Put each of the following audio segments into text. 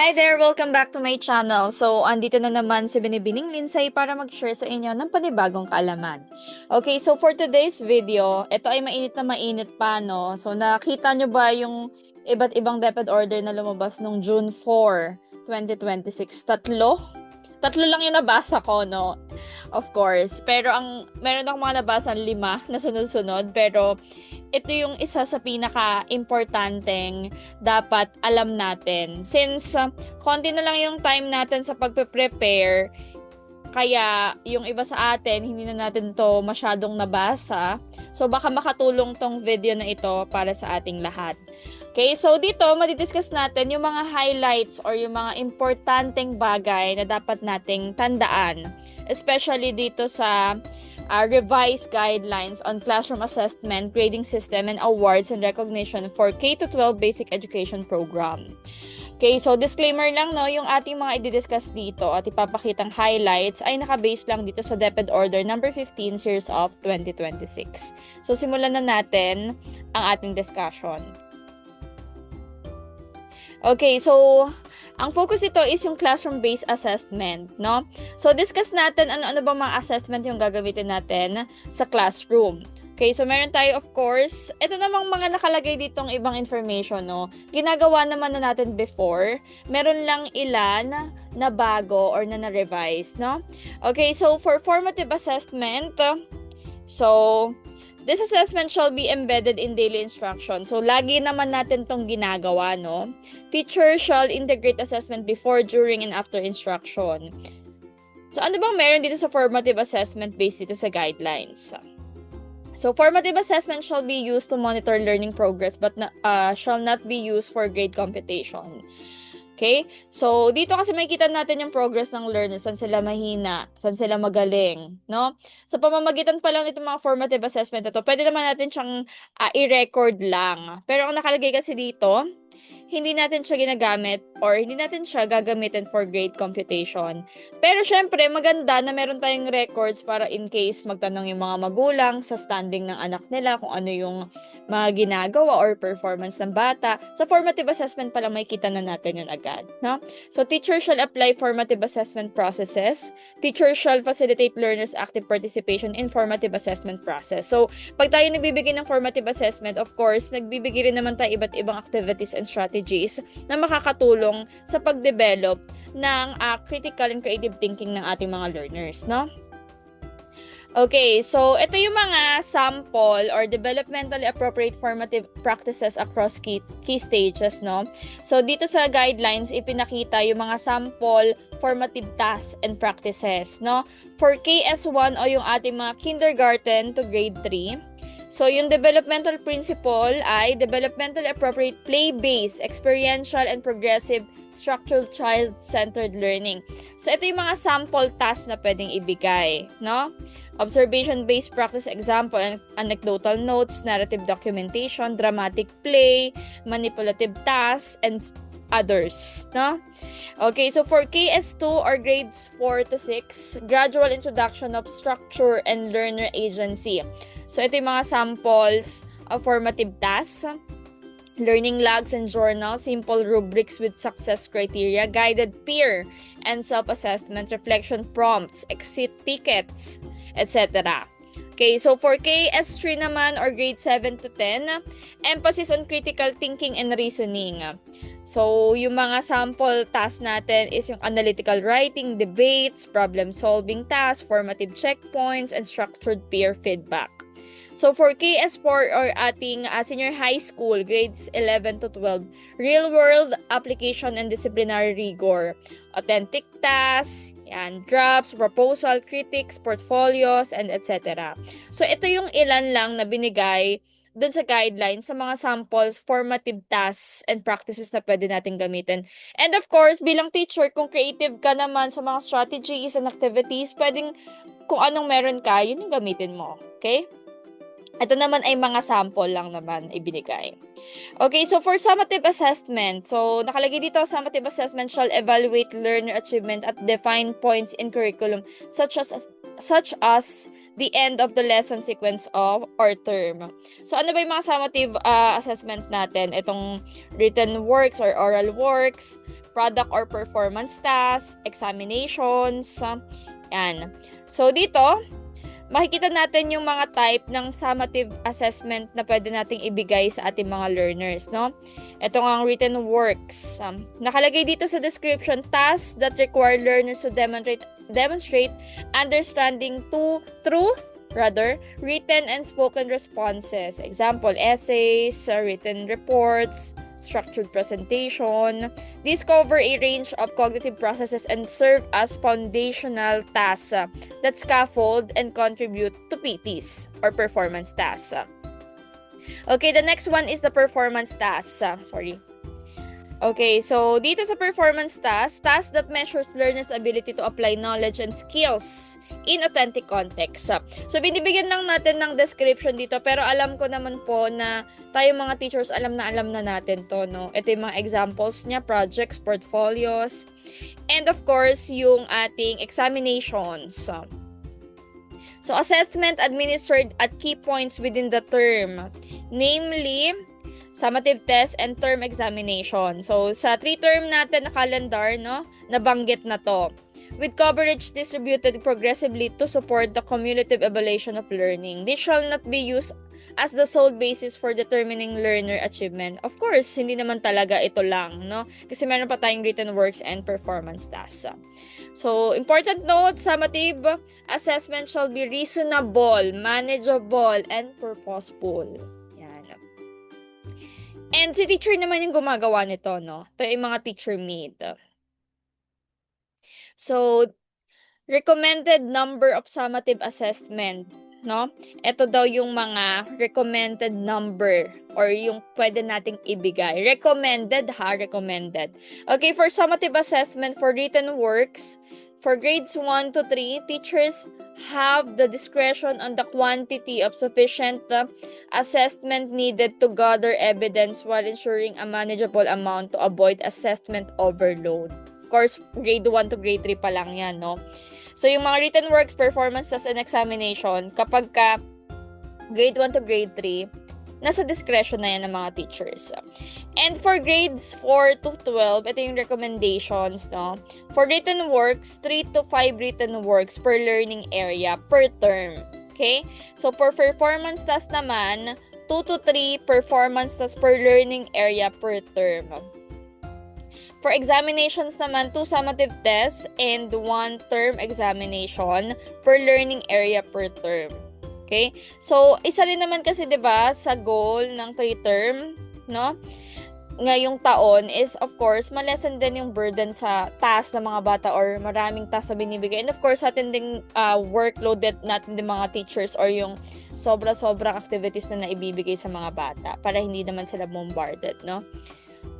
Hi there! Welcome back to my channel. So, andito na naman si Binibining Linsay para mag-share sa inyo ng panibagong kaalaman. Okay, so for today's video, ito ay mainit na mainit pa, no? So, nakita nyo ba yung iba't ibang DepEd order na lumabas nung June 4, 2026? Tatlo lang yung nabasa ko, no? Of course. Pero meron akong mga nabasa 5 na sunod-sunod. Pero ito yung isa sa pinaka-importanteng dapat alam natin. Since konti na lang yung time natin sa pagpe-prepare, kaya yung iba sa atin, hindi na natin to masyadong nabasa. So baka makatulong tong video na ito para sa ating lahat. Okay, so dito madidiscuss natin yung mga highlights or yung mga importanteng bagay na dapat nating tandaan. Especially dito sa revised guidelines on classroom assessment, grading system, and awards and recognition for K-12 basic education program. Okay, so disclaimer lang, no, yung ating mga i-discuss dito at ipapakitang highlights ay nakabase lang dito sa DepEd Order number 15 series of 2026. So simulan na natin ang ating discussion. Okay, so ang focus ito is yung classroom-based assessment, no? So discuss natin ano ba mga assessment yung gagamitin natin sa classroom. Okay, so meron tayo of course, ito namang mga nakalagay ditong ibang information, no? Ginagawa naman na natin before, meron lang ilan na bago or na-revise, no? Okay, so for formative assessment, so this assessment shall be embedded in daily instruction. So, lagi naman natin tong ginagawa, no? Teacher shall integrate assessment before, during, and after instruction. So, ano bang meron dito sa formative assessment based dito sa guidelines? So, formative assessment shall be used to monitor learning progress but shall not be used for grade computation. Okay? So, dito kasi makikita natin yung progress ng learners, saan sila mahina, saan sila magaling, no? Sa pamamagitan pa lang itong mga formative assessment na to, pwede naman natin siyang i-record lang. Pero ang nakalagay kasi dito, hindi natin siya ginagamit or hindi natin siya gagamitin for grade computation. Pero syempre, maganda na meron tayong records para in case magtanong yung mga magulang sa standing ng anak nila kung ano yung mga ginagawa or performance ng bata. Sa formative assessment pala may kita na natin yun agad. No? So, teacher shall apply formative assessment processes. Teacher shall facilitate learners' active participation in formative assessment process. So, pag tayo nagbibigay ng formative assessment, of course, nagbibigay rin naman tayo iba't ibang activities and strategies na makakatulong sa pag-develop ng critical and creative thinking ng ating mga learners, no? Okay, so ito yung mga sample or developmentally appropriate formative practices across key stages, no? So dito sa guidelines, ipinakita yung mga sample formative tasks and practices, no? For KS1 o yung ating mga kindergarten to grade 3, so, yung developmental principle ay developmentally appropriate play-based, experiential, and progressive structural child-centered learning. So, ito yung mga sample tasks na pwedeng ibigay, no? Observation-based practice example, anecdotal notes, narrative documentation, dramatic play, manipulative tasks, and others, no? Okay, so for KS2 or grades 4 to 6, gradual introduction of structure and learner agency. So, ito yung mga samples of formative tasks, learning logs and journals, simple rubrics with success criteria, guided peer and self-assessment, reflection prompts, exit tickets, etc. Okay, so for KS3 naman or grade 7 to 10, emphasis on critical thinking and reasoning. So, yung mga sample tasks natin is yung analytical writing, debates, problem-solving tasks, formative checkpoints, and structured peer feedback. So, for KS4 or ating senior high school, grades 11 to 12, real-world application and disciplinary rigor, authentic tasks, yan, drafts, proposal, critics, portfolios, and etc. So, ito yung ilan lang na binigay dun sa guidelines sa mga samples, formative tasks, and practices na pwede natin gamitin. And of course, bilang teacher, kung creative ka naman sa mga strategies and activities, pwedeng kung anong meron ka, yun yung gamitin mo. Okay? Ito naman ay mga sample lang naman ibinigay. Okay, so for summative assessment, so nakalagay dito, summative assessment shall evaluate learner achievement at define points in curriculum such as the end of the lesson sequence of or term. So ano ba yung mga summative assessment natin? Itong written works or oral works, product or performance tasks, examinations, yan. So, dito, makikita natin yung mga type ng summative assessment na pwede nating ibigay sa ating mga learners, no? Ito nga ang written works. Nakalagay dito sa description, tasks that require learners to demonstrate understanding through written and spoken responses. Example, essays, written reports, structured presentation. These cover a range of cognitive processes and serve as foundational tasks that scaffold and contribute to PTs or performance tasks. Okay, the next one is the performance tasks. Okay, so dito sa performance tasks that measures learners' ability to apply knowledge and skills in authentic context. So, binibigyan lang natin ng description dito, pero alam ko naman po na tayo mga teachers, alam na natin to, no? Ito yung mga examples niya, projects, portfolios, and of course, yung ating examinations. So, assessment administered at key points within the term, namely, summative test and term examination. So, sa 3-term natin na calendar, no, nabanggit na to. With coverage distributed progressively to support the cumulative evaluation of learning. This shall not be used as the sole basis for determining learner achievement. Of course, hindi naman talaga ito lang, no? Kasi meron pa tayong written works and performance tasks. So, important note, summative assessment shall be reasonable, manageable, and purposeful. Yan. And si teacher naman yung gumagawa nito, no? Ito yung mga teacher made. So, recommended number of summative assessment, no? Ito daw yung mga recommended number or yung pwede nating ibigay. Recommended. Okay, for summative assessment for written works, for grades 1 to 3, teachers have the discretion on the quantity of sufficient assessment needed to gather evidence while ensuring a manageable amount to avoid assessment overload. Of course, grade 1 to grade 3 pa lang yan, no? So, yung mga written works, performance test, and examination, kapag ka grade 1 to grade 3, nasa discretion na yan ng mga teachers. And for grades 4 to 12, ito yung recommendations, no? For written works, 3 to 5 written works per learning area per term. Okay? So, for performance test naman, 2 to 3 performance test per learning area per term. For examinations naman, 2 summative tests and 1 term examination per learning area per term. Okay? So, isa rin naman kasi 'di ba sa goal ng 3 term, no? Ngayong taon is of course, ma-lessen din yung burden sa task ng mga bata or maraming task na binibigay. And of course, atin ding workload natin ng mga teachers or yung sobra-sobrang activities na naibibigay sa mga bata para hindi naman sila bombarded, no?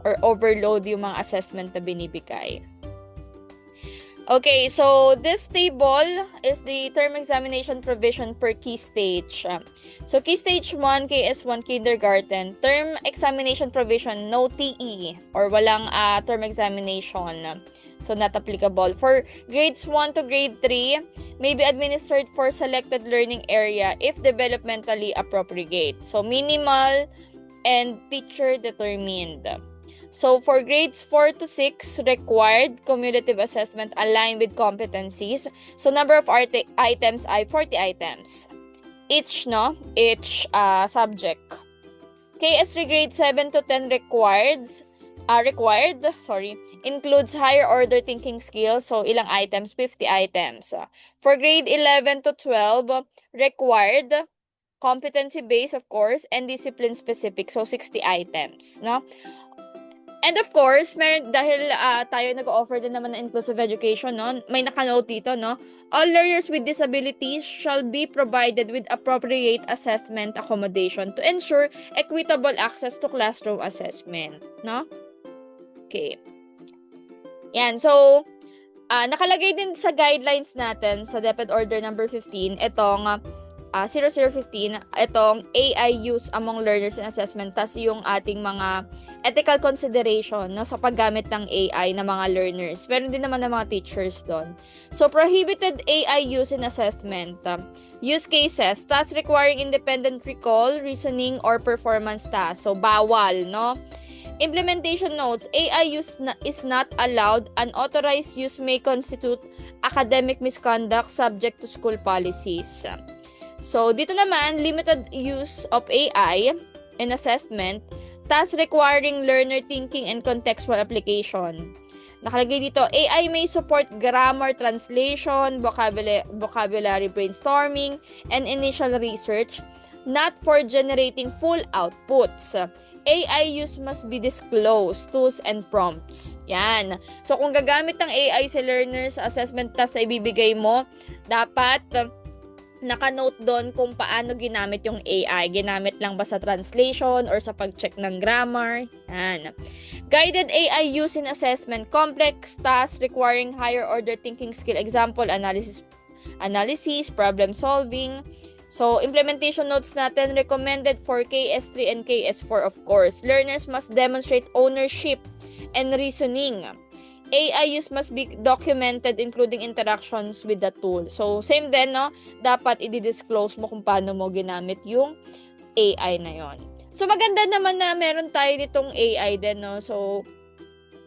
Or overload yung mga assessment na binibigay. Okay, so this table is the term examination provision per key stage. So key stage 1, KS1 kindergarten, term examination provision, no TE or walang term examination. So not applicable. For grades 1 to grade 3, may be administered for selected learning area if developmentally appropriate. So minimal and teacher determined. So, for grades 4 to 6, required cumulative assessment aligned with competencies. So, number of items ay 40 items. Each subject. KS3 grade 7 to 10 includes higher order thinking skills. So, ilang items? 50 items. For grade 11 to 12, required competency-based, of course, and discipline-specific. So, 60 items, no? And of course, dahil tayo nag-offer din naman ng inclusive education, no? May naka-note dito, no? All learners with disabilities shall be provided with appropriate assessment accommodation to ensure equitable access to classroom assessment, no? Okay. Yan, so, nakalagay din sa guidelines natin sa DepEd Order number 15, itong 0015, itong AI use among learners in assessment, tas yung ating mga ethical consideration, no, sa paggamit ng AI ng mga learners. Meron din naman ng mga teachers doon. So, prohibited AI use in assessment. Use cases, tasks requiring independent recall, reasoning, or performance tasks. So, bawal, no? Implementation notes, AI use is not allowed. Unauthorized use may constitute academic misconduct subject to school policies. So, dito naman, limited use of AI in assessment, thus requiring learner thinking and contextual application. Nakalagay dito, AI may support grammar translation, vocabulary brainstorming, and initial research, not for generating full outputs. AI use must be disclosed, tools and prompts. Yan. So, kung gagamit ng AI sa learners sa assessment task na ibibigay mo, dapat naka-note doon kung paano ginamit yung AI. Ginamit lang ba sa translation or sa pag-check ng grammar? Yan. Guided AI use in assessment, complex tasks requiring higher order thinking skill. Example, analysis, problem solving. So, implementation notes natin recommended for KS3 and KS4 of course. Learners must demonstrate ownership and reasoning. AI use must be documented including interactions with the tool. So, same din, no? Dapat i-disclose mo kung paano mo ginamit yung AI na yon. So, maganda naman na meron tayo nitong AI din, no? So,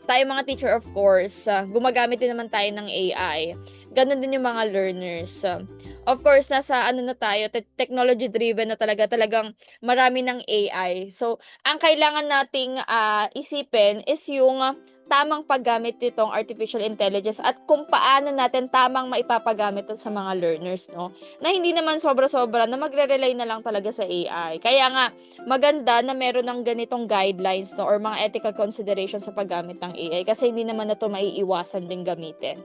tayo mga teacher of course, gumagamit din naman tayo ng AI. Ganon din yung mga learners. Of course, nasa na tayo, technology driven na talagang marami ng AI. So, ang kailangan nating isipin is yung tamang paggamit nitong artificial intelligence at kung paano natin tamang maipapagamit ito sa mga learners, no? Na hindi naman sobra-sobra na magre-rely na lang talaga sa AI. Kaya nga, maganda na meron ng ganitong guidelines, no, or mga ethical considerations sa paggamit ng AI kasi hindi naman na ito maiiwasan din gamitin.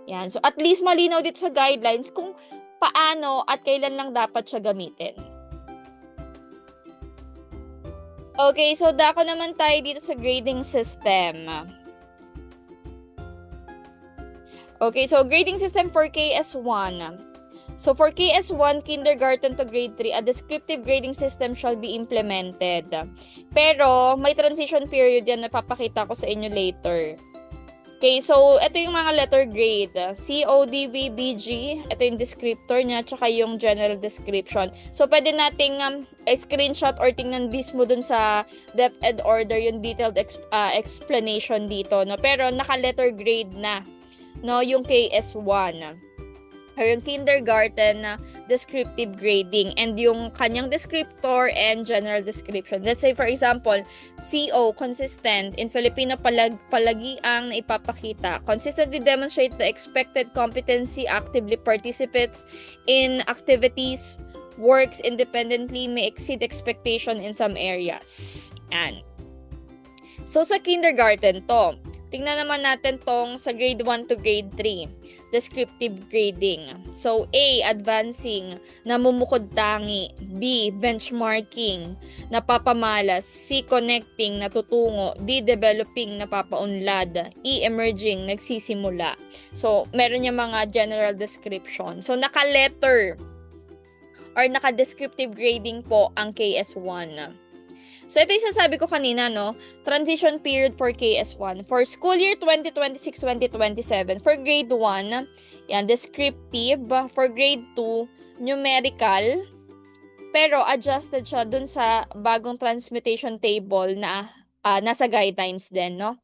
Yan. So, at least malinaw dito sa guidelines kung paano at kailan lang dapat siya gamitin. Okay, so dako naman tayo dito sa grading system. Okay, so grading system for KS1. So, for KS1, kindergarten to grade 3, a descriptive grading system shall be implemented. Pero, may transition period yan na papakita ko sa inyo later. Okay, so ito yung mga letter grade. C, O, D, V, B, G. Ito yung descriptor niya, tsaka yung general description. So, pwede nating screenshot or tingnan mismo dun sa DepEd order yung detailed explanation dito, no? Pero, naka-letter grade na, no? Yung KS1. Or yung kindergarten na descriptive grading and yung kanyang descriptor and general description. Let's say, for example, CO, consistent, in Filipino palagiang na ipapakita. Consistently demonstrate the expected competency, actively participates in activities, works independently, may exceed expectation in some areas. Yan. So, sa kindergarten to. Tingnan naman natin tong sa grade 1 to grade 3. Descriptive grading. So, A, advancing, namumukod tangi. B, benchmarking, napapamalas. C, connecting, natutungo. D, developing, napapaunlad. E, emerging, nagsisimula. So, meron niya mga general description. So, naka-letter or naka-descriptive grading po ang KS1. So, ito yung sasabi ko kanina, no? Transition period for KS1. For school year 2026-2027, for grade 1, yan, descriptive. For grade 2, numerical. Pero, adjusted siya dun sa bagong transmutation table na nasa guidelines din, no?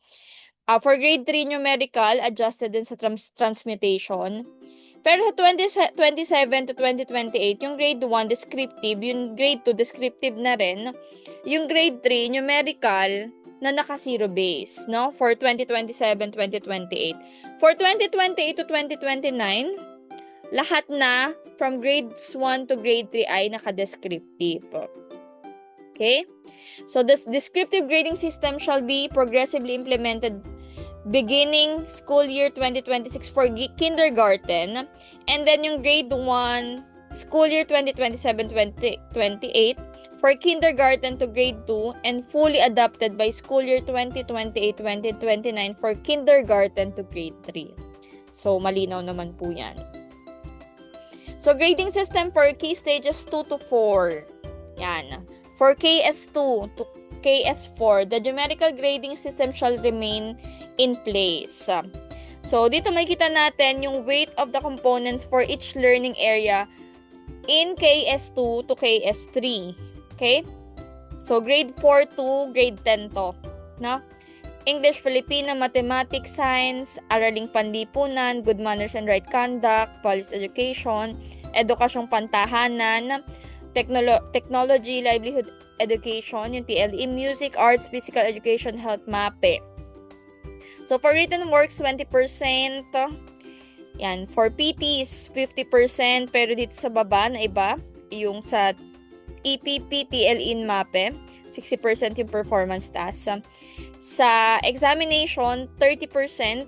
For grade 3, numerical, adjusted din sa transmutation. Pero 27 to 2028, yung grade 1, descriptive. Yung grade 2, descriptive na rin. Yung grade 3, numerical, na naka-zero base, no? For 2027-2028. For 2028 to 2029, lahat na from grades 1 to grade 3 ay naka-descriptive. Okay? So, this descriptive grading system shall be progressively implemented beginning school year 2026 for kindergarten, and then yung grade 1 school year 2027-2028 for kindergarten to grade 2 and fully adopted by school year 2028-2029 for kindergarten to grade 3. So, malinaw naman po yan. So, grading system for key stages 2 to 4. Yan. For KS2 to KS4, the numerical grading system shall remain in place. So, dito makikita natin yung weight of the components for each learning area in KS2 to KS3. Okay? So, grade 4 to grade 10 to, no? English, Filipino, Mathematics, Science, Araling Panlipunan, Good Manners and Right Conduct, Values Education, Edukasyong Pantahanan, Technology, Livelihood Education, yung TLE, Music, Arts, Physical Education, Health, MAPE. So, for written works, 20%. Yan. For PTs, 50%. Pero dito sa baba na iba, yung sa EPP, TLE, MAPE, 60% yung performance task. Sa examination, 30%.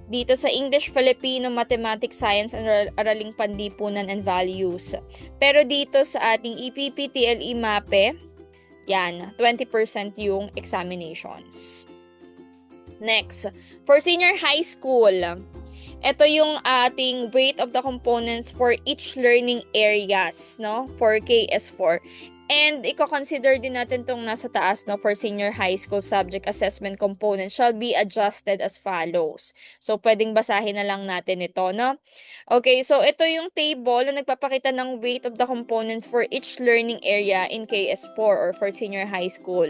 Dito sa English, Filipino, Mathematics, Science, and Araling Panlipunan and Values. Pero dito sa ating EPP, TLE, MAPE, yan, 20% yung examinations. Next, for senior high school, ito yung ating weight of the components for each learning areas, no? For KS4. And i-consider din natin tong nasa taas, no, for senior high school subject assessment components shall be adjusted as follows. So, pwedeng basahin na lang natin ito, no? Okay, so ito yung table na nagpapakita ng weight of the components for each learning area in KS4 or for senior high school.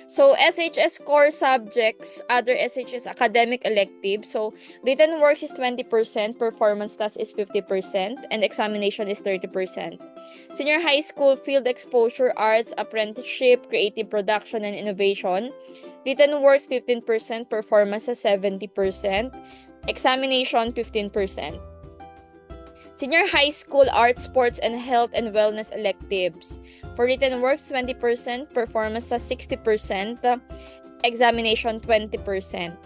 So, SHS core subjects, other SHS academic electives. So, written works is 20%, performance task is 50%, and examination is 30%. Senior high school field exposure, arts, apprenticeship, creative production, and innovation. Written works 15%, performance is 70%, examination 15%. Senior high school arts, sports, and health and wellness electives. For written works 20%, performance is 60%, examination 20%.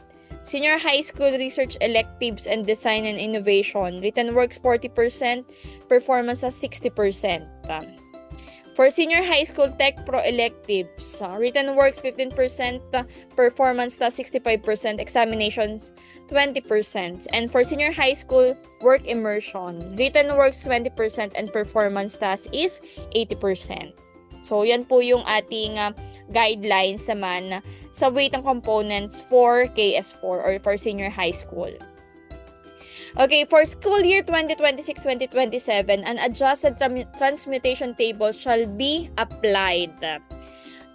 Senior high school research electives and design and innovation. Written works 40%, performance is 60%. For senior high school tech pro electives, written works 15%, performance 65%, examinations 20%. And for senior high school work immersion, written works 20% and performance task is 80%. So, yan po yung ating guidelines naman sa weight ng components for KS4 or for senior high school. Okay, for school year 2026-2027, an adjusted transmutation table shall be applied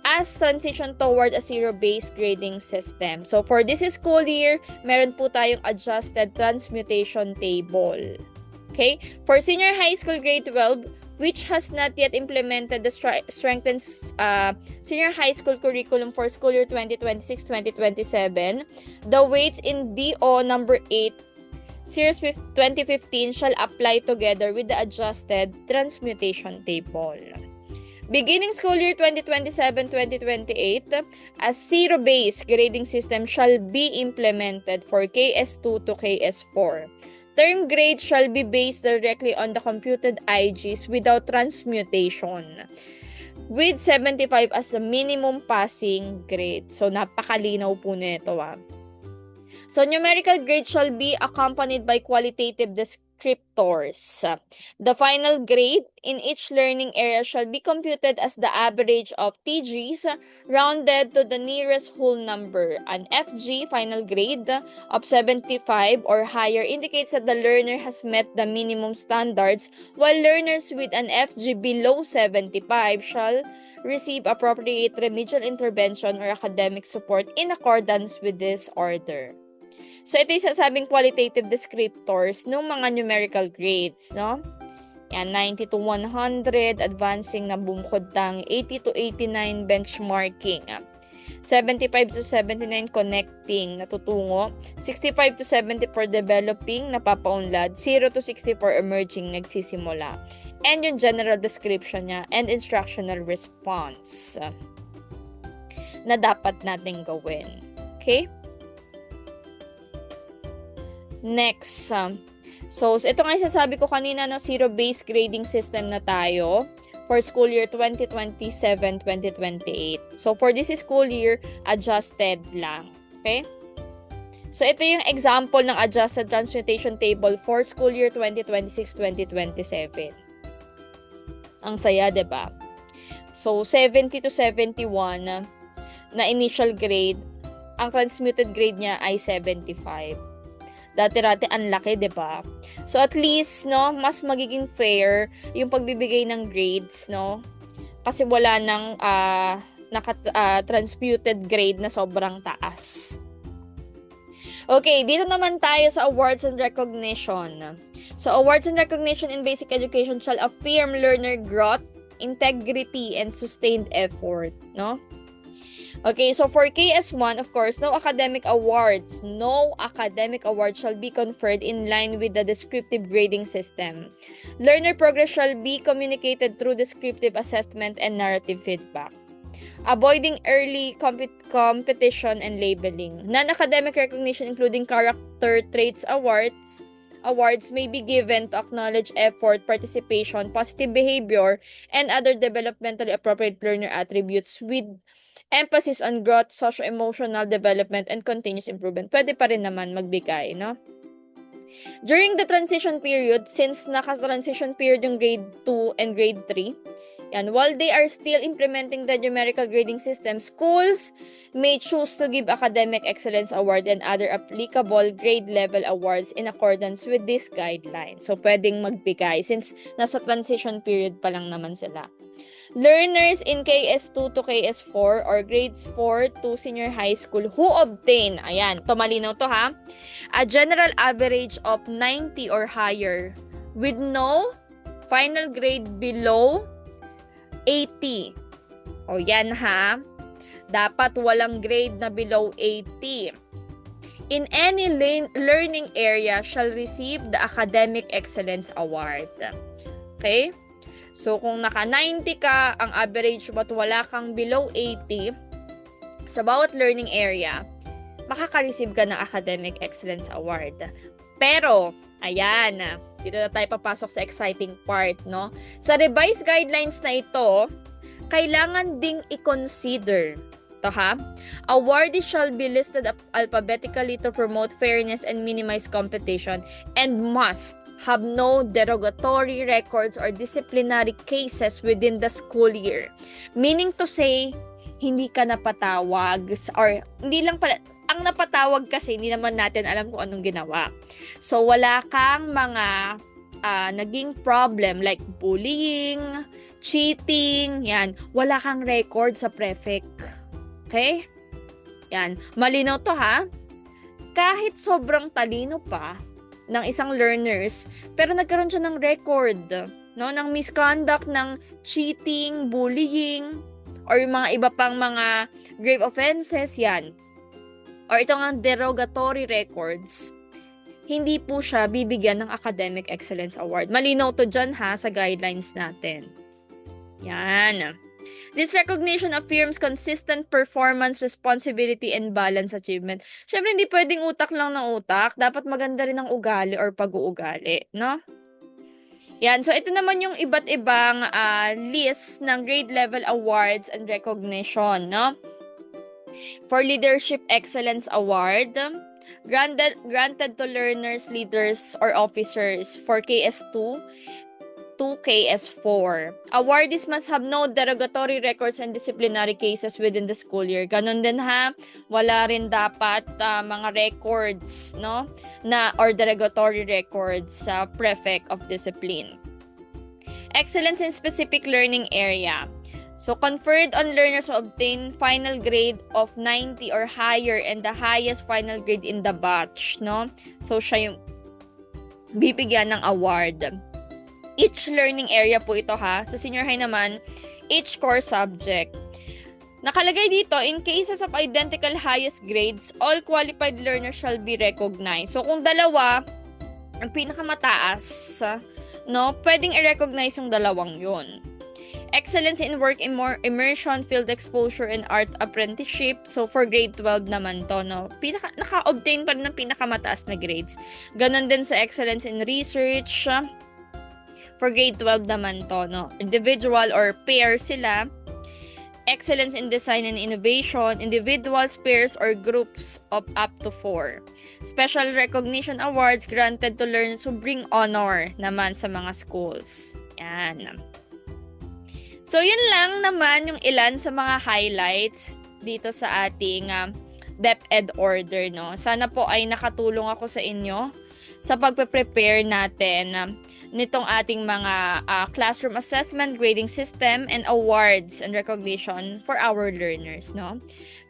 as transition toward a zero-based grading system. So, for this school year, meron po tayong adjusted transmutation table. Okay? For senior high school grade 12, which has not yet implemented the strengthened senior high school curriculum for school year 2026-2027, the weights in DO number 8, Series 2015 shall apply together with the adjusted transmutation table. Beginning school year 2027-2028, a zero-based grading system shall be implemented for KS2 to KS4. Term grades shall be based directly on the computed IGs without transmutation, with 75 as a minimum passing grade. So, napakalinaw po nito. So, numerical grade shall be accompanied by qualitative descriptors. The final grade in each learning area shall be computed as the average of TGs rounded to the nearest whole number. An FG, final grade, of 75 or higher indicates that the learner has met the minimum standards, while learners with an FG below 75 shall receive appropriate remedial intervention or academic support in accordance with this order. So, ito yung sasabing qualitative descriptors ng mga numerical grades, no? Yan, 90 to 100, advancing na bumukod tang 80 to 89, benchmarking. 75 to 79, connecting, natutungo. 65 to 70 for developing, napapaunlad. 0 to 64, emerging, nagsisimula. And yung general description niya and instructional response na dapat natin gawin. Okay? Next, so ito nga sasabi ko kanina, no, zero-based grading system na tayo for school year 2027-2028. So, for this school year, adjusted lang. Okay? So, ito yung example ng adjusted transmutation table for school year 2026-2027. Ang saya, diba? So, 70 to 71 na initial grade, ang transmuted grade niya ay 75. Dati-rati ang laki, 'di ba? So at least, no, mas magiging fair yung pagbibigay ng grades, no? kasi wala nang transmuted grade na sobrang taas. Okay, dito naman tayo sa awards and recognition. So, awards and recognition in basic education shall affirm learner growth, integrity, and sustained effort, no? Okay, so for KS1, of course, no academic awards shall be conferred in line with the descriptive grading system. Learner progress shall be communicated through descriptive assessment and narrative feedback. Avoiding early competition and labeling. Non-academic recognition including character traits awards may be given to acknowledge effort, participation, positive behavior, and other developmentally appropriate learner attributes with emphasis on growth, socio-emotional development, and continuous improvement. Pwede pa rin naman magbigay, no? During the transition period, since naka-transition period yung grade 2 and grade 3, while they are still implementing the numerical grading system, schools may choose to give academic excellence award and other applicable grade level awards in accordance with this guideline. So, pwedeng magbigay since nasa transition period pa lang naman sila. Learners in KS2 to KS4 or grades 4 to senior high school who obtain, ayan, to malinaw to ha, a general average of 90 or higher with no final grade below 80. O yan ha, dapat walang grade na below 80. In any learning area shall receive the Academic Excellence Award. Okay? So, kung naka 90 ka, ang average mo at wala kang below 80 sa bawat learning area, makaka-receive ka ng Academic Excellence Award. Pero, ayan, dito na tayo papasok sa exciting part, no? Sa revised guidelines na ito, kailangan ding i-consider ito, ha? Awardees shall be listed alphabetically to promote fairness and minimize competition and must have no derogatory records or disciplinary cases within the school year. Meaning to say, hindi ka napatawag or hindi lang pala, ang napatawag kasi hindi naman natin alam kung anong ginawa. So, wala kang mga naging problem like bullying, cheating, yan. Wala kang record sa prefect. Okay? Yan. Malinaw to ha? Kahit sobrang talino pa ng isang learners, pero nagkaroon siya ng record, no, ng misconduct, ng cheating, bullying, or yung mga iba pang mga grave offenses, yan. Or ito nga derogatory records, hindi po siya bibigyan ng Academic Excellence Award. Malinaw to dyan ha, sa guidelines natin. Yan. This recognition affirms consistent performance, responsibility, and balance achievement. Siyempre, hindi pwedeng utak lang ng utak. Dapat maganda rin ang ugali or pag-uugali, no? Yan. So, ito naman yung iba't ibang list ng grade level awards and recognition, no? For Leadership Excellence Award, granted to learners, leaders, or officers for KS2 to KS4. Awardees must have no derogatory records and disciplinary cases within the school year. Ganon din ha, wala rin dapat mga records, no, na or derogatory records sa prefect of discipline. Excellence in specific learning area. So, conferred on learners who obtain final grade of 90 or higher and the highest final grade in the batch, no? So, siya yung bibigyan ng award. Each learning area po ito ha. Sa senior high naman, each core subject. Nakalagay dito, in cases of identical highest grades, all qualified learners shall be recognized. So, kung dalawa, ang pinakamataas, no, pwedeng i-recognize yung dalawang yun. Excellence in work immersion, field exposure, and art apprenticeship. So, for grade 12 naman to, no? Naka-obtain pa rin ng pinakamataas na grades. Ganon din sa excellence in research. For grade 12 naman to, no? Individual or pair sila. Excellence in design and innovation. Individuals, pairs, or groups of up to 4. Special recognition awards granted to learners who bring honor naman sa mga schools. Yan. So, yun lang naman yung ilan sa mga highlights dito sa ating DepEd order, no? Sana po ay nakatulong ako sa inyo sa pagpe-prepare natin nitong ating mga classroom assessment, grading system, and awards and recognition for our learners, no?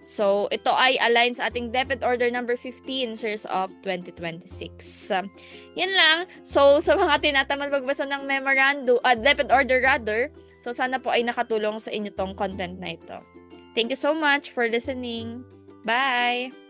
So, ito ay align sa ating DepEd Order number 15, Series of 2026. Yan lang. So, sa mga tinatamad magbasa ng memorandum, DepEd Order rather, so sana po ay nakatulong sa inyo tong content na ito. Thank you so much for listening. Bye!